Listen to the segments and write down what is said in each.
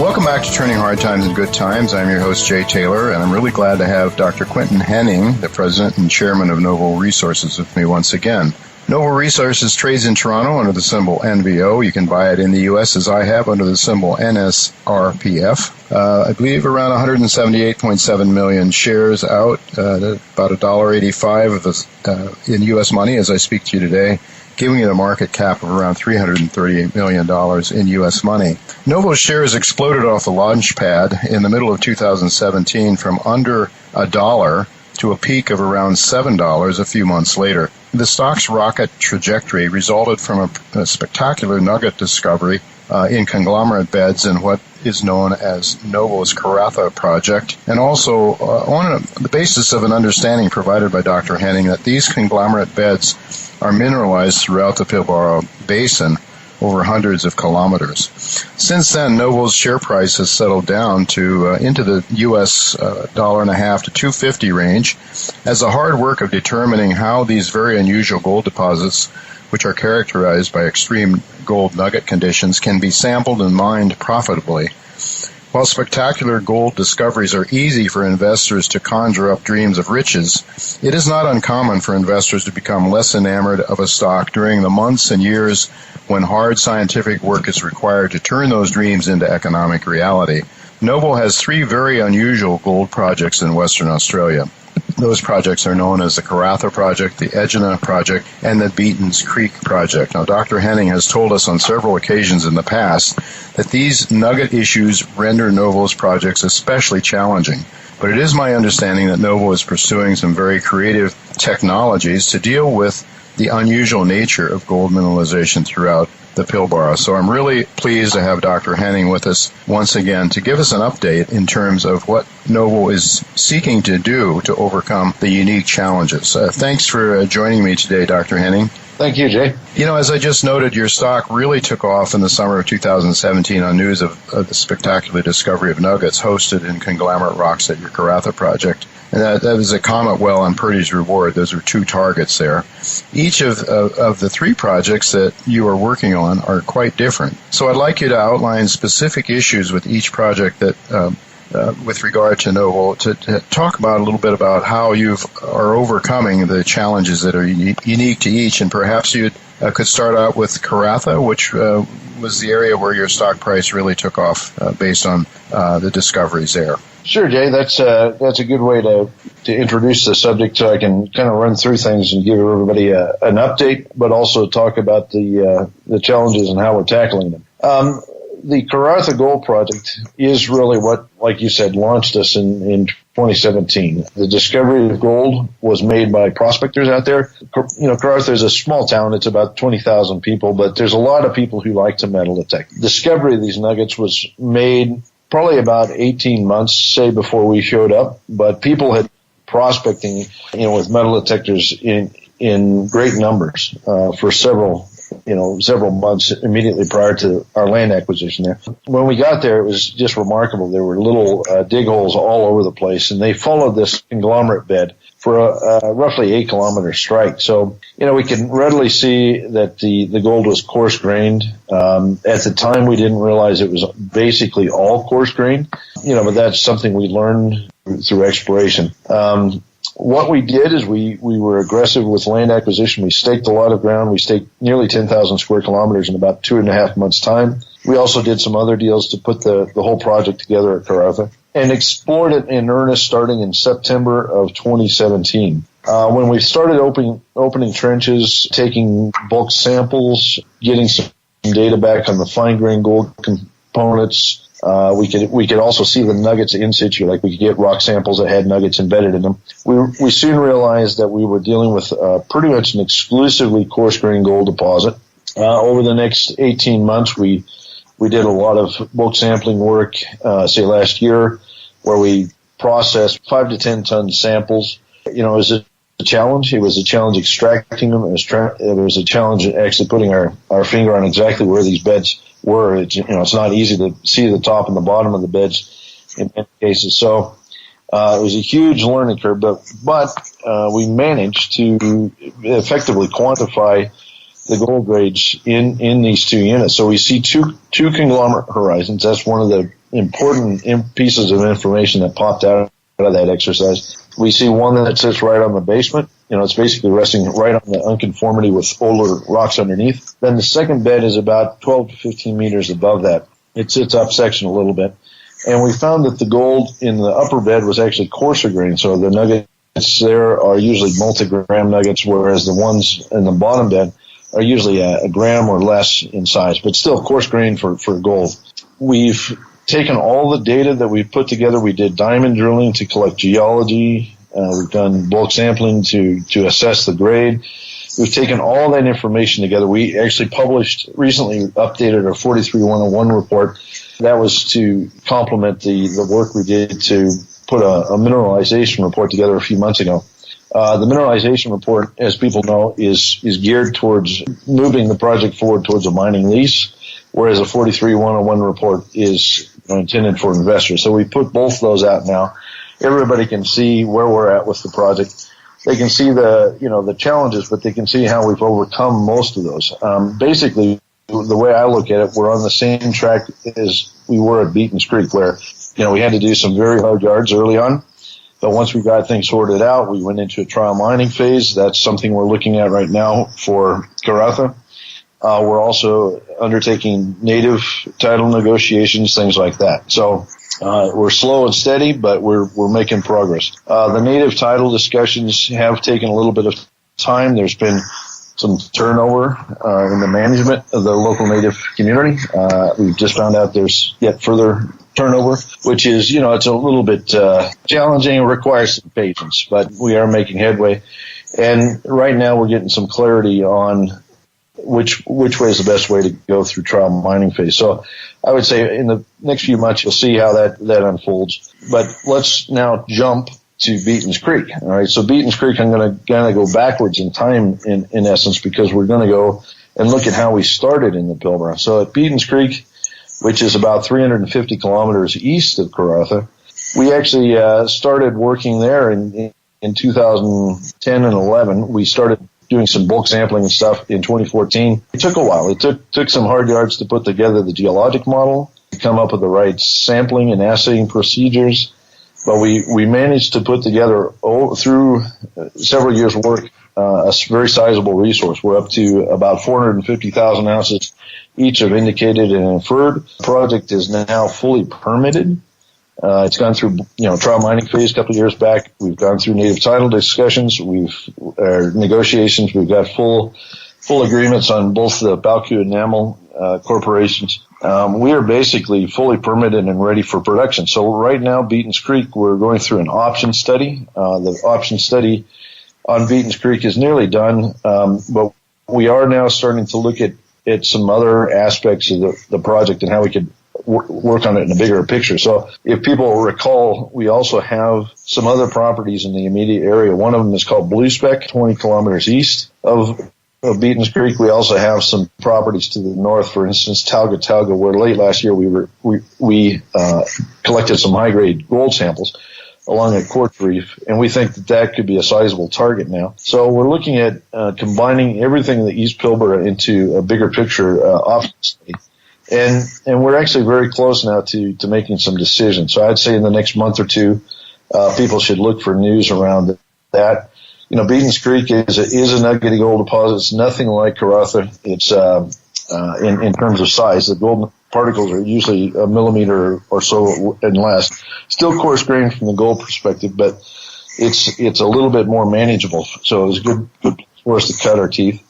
Welcome back to Turning Hard Times into Good Times. I'm your host, Jay Taylor, and I'm really glad to have Dr. Quinton Hennigh, the president and chairman of Novo Resources, with me once again. Novo Resources trades in Toronto under the symbol NVO. You can buy it in the U.S., as I have, under the symbol NSRPF. I believe around 178.7 million shares out, about $1.85 in U.S. money as I speak to you today, giving it a market cap of around $338 million in U.S. money. Novo's shares exploded off the launch pad in the middle of 2017 from under $1 to a peak of around $7 a few months later. The stock's rocket trajectory resulted from a spectacular nugget discovery in conglomerate beds in what is known as Novo's Karratha project, and also on the basis of an understanding provided by Dr. Hennigh that these conglomerate beds are mineralized throughout the Pilbara Basin over hundreds of kilometers. Since then, Novo's share price has settled down to into the U.S. $1.50 to $2.50 range as the hard work of determining how these very unusual gold deposits, which are characterized by extreme gold nugget conditions, can be sampled and mined profitably. While spectacular gold discoveries are easy for investors to conjure up dreams of riches, it is not uncommon for investors to become less enamored of a stock during the months and years when hard scientific work is required to turn those dreams into economic reality. Novo has three very unusual gold projects in Western Australia. Those projects are known as the Karratha project, the Egina project, and the Beatons Creek project. Now, Dr. Hennigh has told us on several occasions in the past that these nugget issues render Novo's projects especially challenging. But it is my understanding that Novo is pursuing some very creative technologies to deal with the unusual nature of gold mineralization throughout the Pilbara. So I'm really pleased to have Dr. Hennigh with us once again to give us an update in terms of what Novo is seeking to do to overcome the unique challenges. Thanks for joining me today, Dr. Hennigh. Thank you, Jay. You know, as I just noted, your stock really took off in the summer of 2017 on news of the spectacular discovery of nuggets hosted in conglomerate rocks at your Karratha project. And that was a Comet Well and Purdy's Reward. Those are two targets there. Each of the three projects that you are working on are quite different. So I'd like you to outline specific issues with each project that, with regard to Novo, to talk about a little bit about how you are overcoming the challenges that are unique to each. And perhaps you could start out with Karratha, which was the area where your stock price really took off based on the discoveries there. Sure, Jay. That's a good way to introduce the subject, so I can kind of run through things and give everybody an update, but also talk about the challenges and how we're tackling them. The Karratha Gold Project is really what, like you said, launched us in 2017. The discovery of gold was made by prospectors out there. You know, Karratha is a small town. It's about 20,000 people, but there's a lot of people who like to metal detect. Discovery of these nuggets was made probably about 18 months, say, before we showed up, but people had prospecting, with metal detectors in great numbers for several months immediately prior to our land acquisition there. When we got there, it was just remarkable. There were little dig holes all over the place, and they followed this conglomerate bed for a roughly 8-kilometer strike. So, we can readily see that the gold was coarse-grained. At the time, we didn't realize it was basically all coarse-grained, but that's something we learned through exploration. What we did is we were aggressive with land acquisition. We staked a lot of ground. We staked nearly 10,000 square kilometers in about 2.5 months' time. We also did some other deals to put the whole project together at Karratha and explored it in earnest starting in September of 2017. When we started opening trenches, taking bulk samples, getting some data back on the fine-grained gold components, we could also see the nuggets in situ, like we could get rock samples that had nuggets embedded in them. We soon realized that we were dealing with pretty much an exclusively coarse-grained gold deposit. Over the next 18 months, we did a lot of bulk sampling work, say last year, where we processed 5 to 10 ton samples. It was a challenge. It was a challenge extracting them. It was a challenge actually putting our finger on exactly where these beds were. It's not easy to see the top and the bottom of the beds in many cases. So it was a huge learning curve, but we managed to effectively quantify the gold grades in these two units. So we see two conglomerate horizons. That's one of important pieces of information that popped out of that exercise. We see one that sits right on the basement. It's basically resting right on the unconformity with older rocks underneath. Then the second bed is about 12 to 15 meters above that. It sits up section a little bit. And we found that the gold in the upper bed was actually coarser grain. So the nuggets there are usually multi-gram nuggets, whereas the ones in the bottom bed are usually a gram or less in size, but still coarse grain for gold. We've taken all the data that we've put together. We did diamond drilling to collect geology. We've done bulk sampling to assess the grade. We've taken all that information together. We actually recently updated our 43-101 report. That was to complement the work we did to put a mineralization report together a few months ago. The mineralization report, as people know, is geared towards moving the project forward towards a mining lease, whereas a 43-101 report is intended for investors. So we put both those out now. Everybody can see where we're at with the project. They can see the challenges, but they can see how we've overcome most of those. Basically, the way I look at it, we're on the same track as we were at Beatons Creek, where, we had to do some very hard yards early on. But once we got things sorted out, we went into a trial mining phase. That's something we're looking at right now for Karratha. We're also undertaking native title negotiations, things like that. So we're slow and steady, but we're making progress. The native title discussions have taken a little bit of time. There's been some turnover in the management of the local native community. We've just found out there's yet further turnover, which is, it's a little bit challenging and requires some patience, but we are making headway. And right now we're getting some clarity on which way is the best way to go through trial mining phase. So I would say in the next few months you'll see how that unfolds. But let's now jump to Beatons Creek. All right, so Beatons Creek, I'm going to kind of go backwards in time in essence, because we're going to go and look at how we started in the Pilbara. So at Beatons Creek, which is about 350 kilometers east of Karratha, we actually started working there in 2010 and 11. We started doing some bulk sampling and stuff in 2014. It took a while. It took some hard yards to put together the geologic model, to come up with the right sampling and assaying procedures. But we managed to put together, through several years' work, a very sizable resource. We're up to about 450,000 ounces each of indicated and inferred. The project is now fully permitted. It's gone through, trial mining phase a couple of years back. We've gone through native title discussions. Negotiations. We've got full agreements on both the Balku and NAML corporations. We are basically fully permitted and ready for production. So right now, Beatons Creek, we're going through an option study. The option study on Beatons Creek is nearly done, but we are now starting to look at some other aspects of the project and how we could work on it in a bigger picture. So if people recall, we also have some other properties in the immediate area. One of them is called Blue Speck, 20 kilometers east of Beatons Creek. We also have some properties to the north, for instance, Talga, where late last year we collected some high-grade gold samples along a quartz reef, and we think that could be a sizable target now. So we're looking at combining everything in the East Pilbara into a bigger picture option study. And we're actually very close now to making some decisions. So I'd say in the next month or two, people should look for news around that. Beatons Creek is a nuggety gold deposit. It's nothing like Karratha. It's in terms of size. The gold particles are usually a millimeter or so and less. Still coarse grain from the gold perspective, but it's a little bit more manageable. So it's good for us to cut our teeth.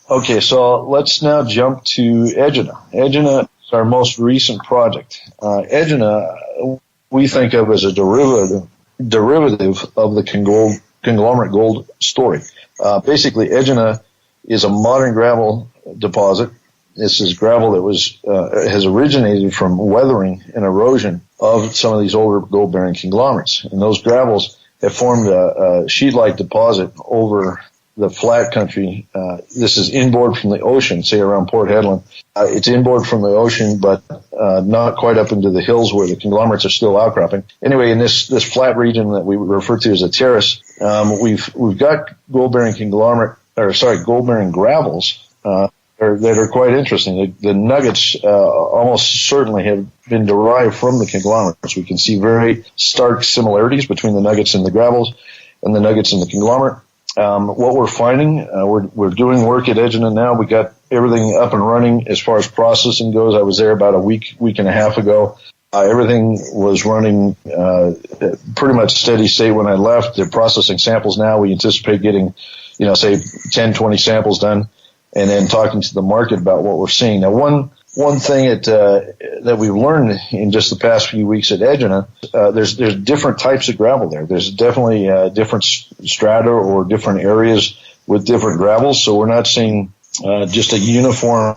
Okay, so let's now jump to Egina. Egina is our most recent project. Egina, we think of as a derivative of the conglomerate gold story. Basically, Egina is a modern gravel deposit. This is gravel that has originated from weathering and erosion of some of these older gold-bearing conglomerates. And those gravels have formed a sheet-like deposit over the flat country. This is inboard from the ocean, say around Port Hedland. It's inboard from the ocean, but not quite up into the hills where the conglomerates are still outcropping. Anyway, in this flat region that we refer to as a terrace, we've got gold-bearing gravels, that are quite interesting. The nuggets almost certainly have been derived from the conglomerates. We can see very stark similarities between the nuggets and the gravels and the nuggets and the conglomerate. What we're finding, we're doing work at Egina now. We got everything up and running as far as processing goes. I was there about a week and a half ago. Everything was running pretty much steady state when I left. They're processing samples now. We anticipate getting, say 10, 20 samples done, and then talking to the market about what we're seeing. Now, one thing that we've learned in just the past few weeks at Egina, there's different types of gravel there. There's definitely different strata or different areas with different gravels. So we're not seeing just a uniform,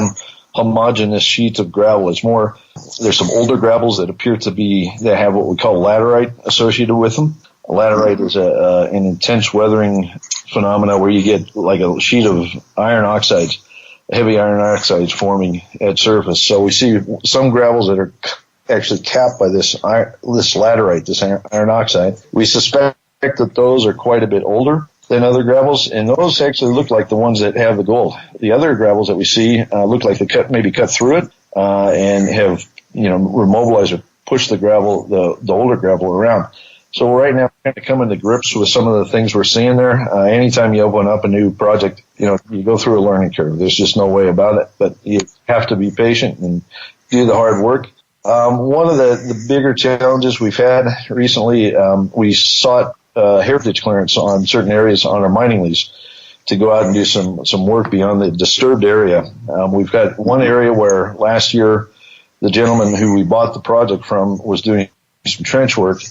homogeneous sheet of gravel. It's more, there's some older gravels that appear that have what we call laterite associated with them. Laterite is an intense weathering phenomena where you get like a sheet of iron oxides, heavy iron oxides forming at surface. So we see some gravels that are actually capped by this laterite, this iron oxide. We suspect that those are quite a bit older than other gravels, and those actually look like the ones that have the gold. The other gravels that we see look like they maybe cut through it and have remobilized or pushed the older gravel around. So right now, we're kind of coming to grips with some of the things we're seeing there. Anytime you open up a new project, you go through a learning curve. There's just no way about it, but you have to be patient and do the hard work. One of the bigger challenges we've had recently, we sought heritage clearance on certain areas on our mining lease to go out and do some work beyond the disturbed area. We've got one area where last year the gentleman who we bought the project from was doing some trench work.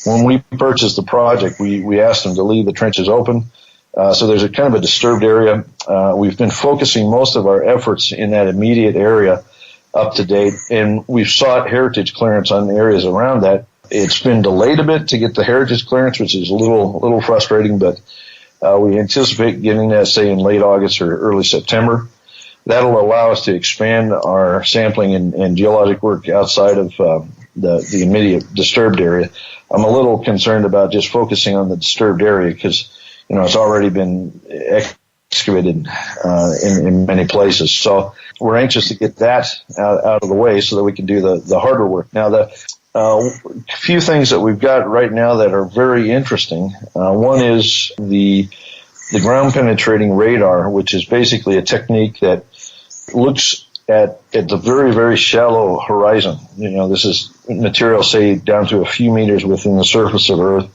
When we purchased the project, we asked them to leave the trenches open. So there's a kind of a disturbed area. We've been focusing most of our efforts in that immediate area up to date, and we've sought heritage clearance on the areas around that. It's been delayed a bit to get the heritage clearance, which is a little frustrating, but we anticipate getting that, say, in late August or early September. That'll allow us to expand our sampling and geologic work outside of the immediate disturbed area. I'm a little concerned about just focusing on the disturbed area because, it's already been excavated in many places. So we're anxious to get that out of the way so that we can do the harder work. Now, the few things that we've got right now that are very interesting. One is the ground penetrating radar, which is basically a technique that looks at the very, very shallow horizon. This is material, say, down to a few meters within the surface of Earth.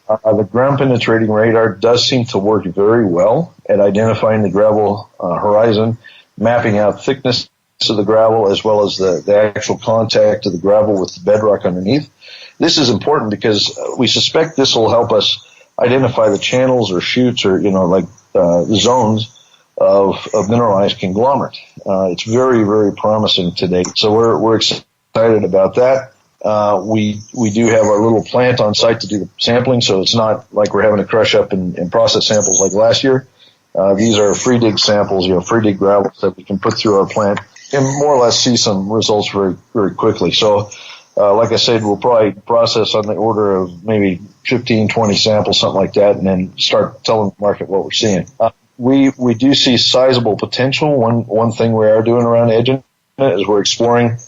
The ground penetrating radar does seem to work very well at identifying the gravel horizon, mapping out thickness of the gravel as well as the actual contact of the gravel with the bedrock underneath. This is important because we suspect this will help us identify the channels or chutes or, zones of mineralized conglomerate. It's very, very promising to date. So we're excited about that. We do have our little plant on site to do the sampling, so it's not like we're having to crush up and process samples like last year. These are free dig samples, free dig gravels that we can put through our plant and more or less see some results very, very quickly. So, like I said, we'll probably process on the order of maybe 15, 20 samples, something like that, and then start telling the market what we're seeing. We do see sizable potential. One thing we are doing around Egina is we're exploring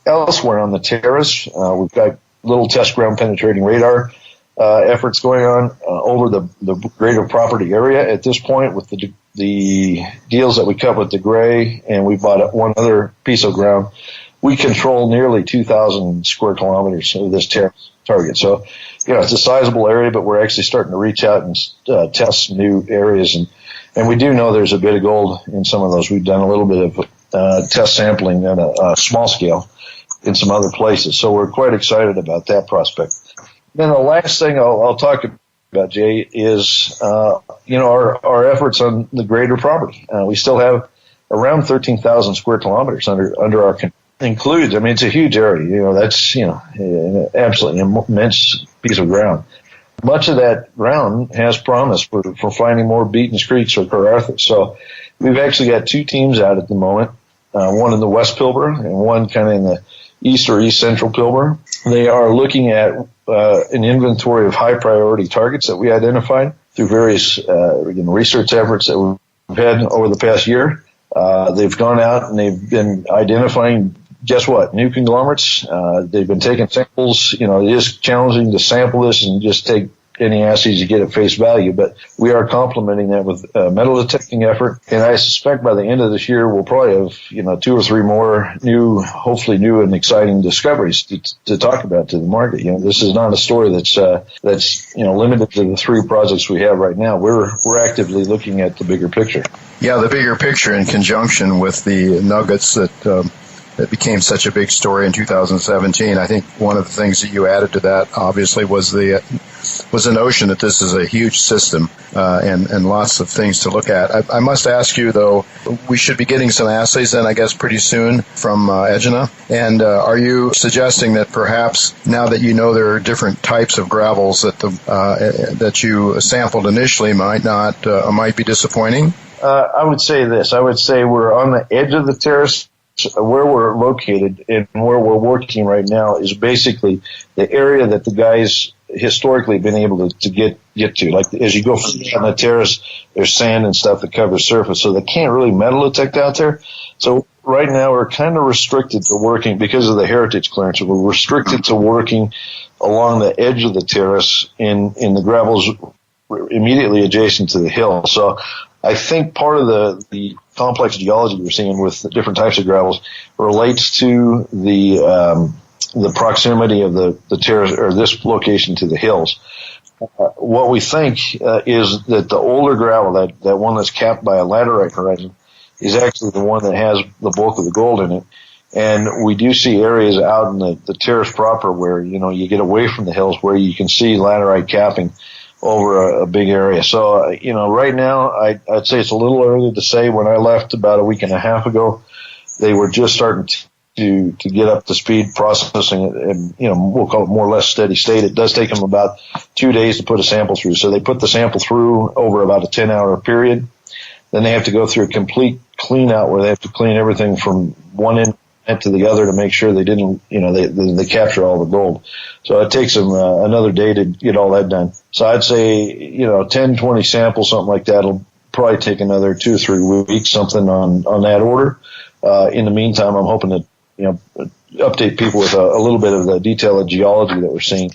elsewhere on the terrace. We've got little test ground penetrating radar efforts going on over the greater property area at this point with the deals that we cut with DeGray, and we bought one other piece of ground. We control nearly 2,000 square kilometers of this terrace target. So, it's a sizable area, but we're actually starting to reach out and test new areas. And we do know there's a bit of gold in some of those. We've done a little bit of test sampling on a small scale in some other places. So we're quite excited about that prospect. Then the last thing I'll talk about, Jay, is, our efforts on the greater property. We still have around 13,000 square kilometers under our includes. I mean, it's a huge area. That's, an absolutely immense piece of ground. Much of that ground has promise for finding more Beatons creeks or Karratha. So we've actually got two teams out at the moment, one in the West Pilbara and one kind of in the East or East Central Pilbara. They are looking at an inventory of high priority targets that we identified through various research efforts that we've had over the past year. They've gone out and they've been identifying, guess what, new conglomerates. They've been taking samples. It is challenging to sample this and just take any assays you get at face value, but we are complementing that with metal detecting effort. And I suspect by the end of this year, we'll probably have, 2 or 3 more hopefully new and exciting discoveries to talk about to the market. This is not a story that's limited to the 3 projects we have right now. We're actively looking at the bigger picture. Yeah, the bigger picture in conjunction with the nuggets that became such a big story in 2017. I think one of the things that you added to that, obviously, was the notion that this is a huge system and lots of things to look at. I must ask you, though, we should be getting some assays then, I guess, pretty soon from Egina. And are you suggesting that perhaps now that you know there are different types of gravels that you sampled initially might be disappointing? I would say this. I would say we're on the edge of the terrace. Where we're located and where we're working right now is basically the area that the guys historically have been able to get to. Like as you go on the terrace, there's sand and stuff that covers the surface, so they can't really metal detect out there. So right now we're kind of restricted to working because of the heritage clearance. We're restricted to working along the edge of the terrace in the gravels immediately adjacent to the hill. So I think part of the complex geology we're seeing with the different types of gravels relates to the proximity of the terrace or this location to the hills. What we think is that the older gravel, that one that's capped by a laterite horizon, is actually the one that has the bulk of the gold in it. And we do see areas out in the terrace proper where, you get away from the hills where you can see laterite capping over a big area. So, right now, I'd say it's a little early to say. When I left about a week and a half ago, they were just starting to get up to speed processing it, and, we'll call it more or less steady state. It does take them about 2 days to put a sample through. So they put the sample through over about a 10-hour period. Then they have to go through a complete clean out where they have to clean everything from one end to the other to make sure they didn't, they capture all the gold. So it takes them another day to get all that done. So I'd say, 10, 20 samples, something like that, will probably take another 2 or 3 weeks, something on that order. In the meantime, I'm hoping to, update people with a little bit of the detail of geology that we're seeing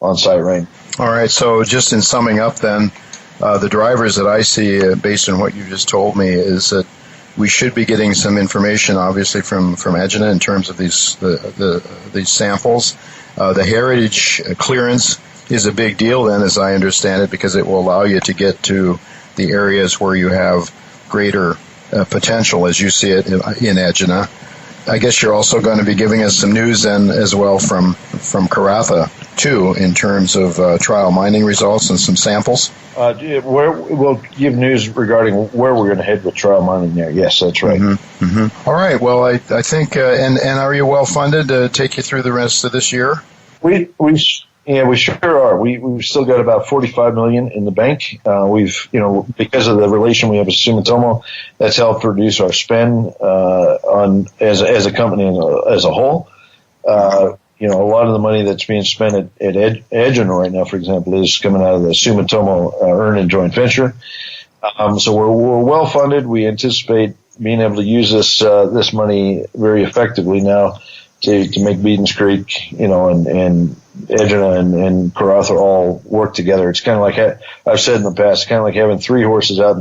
on site right now. All right. So just in summing up then, the drivers that I see based on what you just told me is that we should be getting some information, obviously, from Egina in terms of these samples. The heritage clearance is a big deal then, as I understand it, because it will allow you to get to the areas where you have greater potential, as you see it in Egina. I guess you're also going to be giving us some news then as well from Karratha, too, in terms of trial mining results and some samples. We'll give news regarding where we're going to head with trial mining there. Yes, that's right. Mm-hmm. Mm-hmm. All right. Well, I think, and are you well funded to take you through the rest of this year? We sure are. We've still got about $45 million in the bank. We've, because of the relation we have with Sumitomo, that's helped reduce our spend on as a company as a whole. A lot of the money that's being spent at Egina right now, for example, is coming out of the Sumitomo earn-in joint venture. So we're well funded. We anticipate being able to use this money very effectively now to make Beatons Creek, and Egina and Karratha all work together. It's kind of like I've said in the past, kind of like having 3 horses out in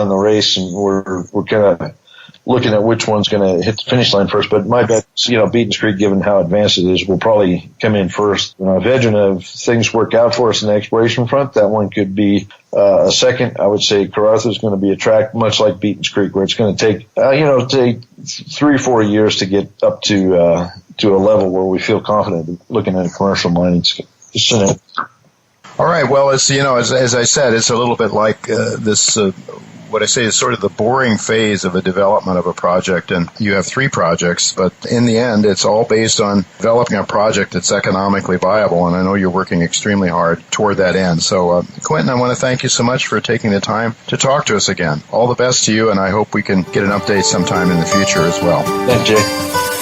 the race, and we're kind of looking at which one's going to hit the finish line first. But my bet is, Beatons Creek, given how advanced it is, will probably come in first. If Egina, if things work out for us in the exploration front, that one could be a second. I would say Karratha is going to be a track much like Beatons Creek, where it's going to take, take 3 or 4 years to get up to a level where we feel confident looking at a commercial mining scenario. All right. Well, it's, as I said, it's a little bit like this, what I say is sort of the boring phase of a development of a project. And you have 3 projects, but in the end, it's all based on developing a project that's economically viable. And I know you're working extremely hard toward that end. So, Quinton, I want to thank you so much for taking the time to talk to us again. All the best to you, and I hope we can get an update sometime in the future as well. Thanks, Jay.